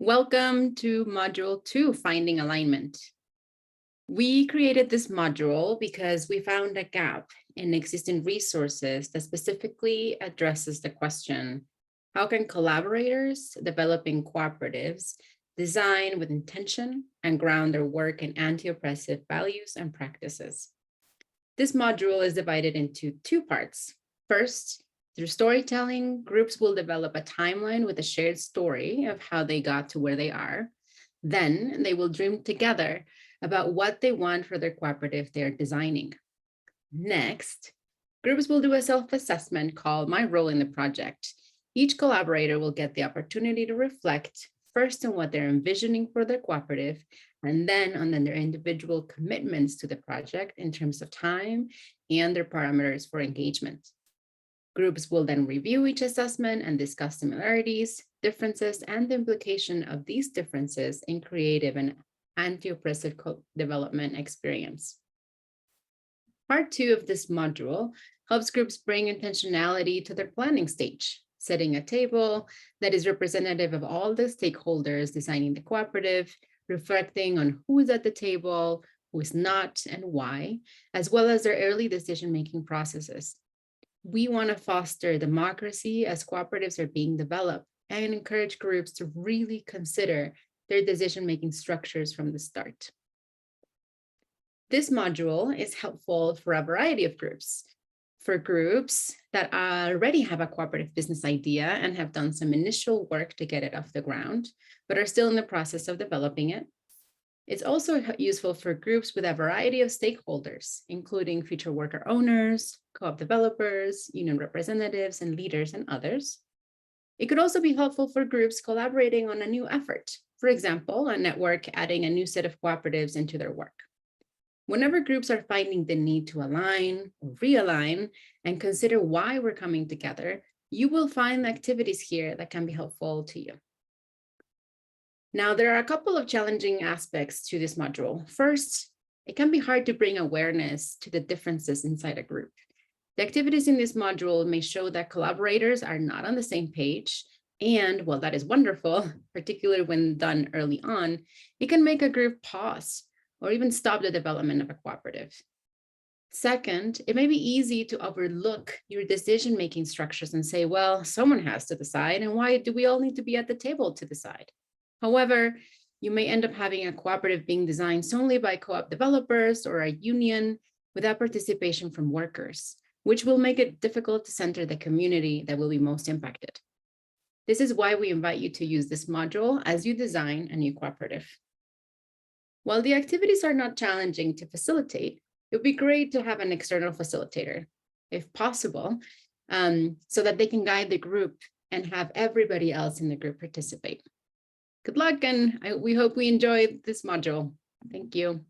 Welcome to Module 2, Finding Alignment. We created this module because we found a gap in existing resources that specifically addresses the question, how can collaborators developing cooperatives design with intention and ground their work in anti-oppressive values and practices? This module is divided into two parts. First, through storytelling, groups will develop a timeline with a shared story of how they got to where they are. Then they will dream together about what they want for their cooperative they're designing. Next, groups will do a self-assessment called My Role in the Project. Each collaborator will get the opportunity to reflect first on what they're envisioning for their cooperative, and then on their individual commitments to the project in terms of time and their parameters for engagement. Groups will then review each assessment and discuss similarities, differences, and the implication of these differences in creative and anti-oppressive co-development experience. Part 2 of this module helps groups bring intentionality to their planning stage, setting a table that is representative of all the stakeholders designing the cooperative, reflecting on who's at the table, who is not, and why, as well as their early decision-making processes. We want to foster democracy as cooperatives are being developed and encourage groups to really consider their decision-making structures from the start. This module is helpful for a variety of groups. For groups that already have a cooperative business idea and have done some initial work to get it off the ground, but are still in the process of developing it. It's also useful for groups with a variety of stakeholders, including future worker owners, co-op developers, union representatives, and leaders, and others. It could also be helpful for groups collaborating on a new effort. For example, a network adding a new set of cooperatives into their work. Whenever groups are finding the need to align or realign and consider why we're coming together, you will find activities here that can be helpful to you. Now, there are a couple of challenging aspects to this module. First, it can be hard to bring awareness to the differences inside a group. The activities in this module may show that collaborators are not on the same page, and while that is wonderful, particularly when done early on, it can make a group pause or even stop the development of a cooperative. Second, it may be easy to overlook your decision-making structures and say, well, someone has to decide, and why do we all need to be at the table to decide? However, you may end up having a cooperative being designed solely by co-op developers or a union without participation from workers, which will make it difficult to center the community that will be most impacted. This is why we invite you to use this module as you design a new cooperative. While the activities are not challenging to facilitate, it would be great to have an external facilitator, if possible, so that they can guide the group and have everybody else in the group participate. Good luck, and we hope we enjoyed this module. Thank you.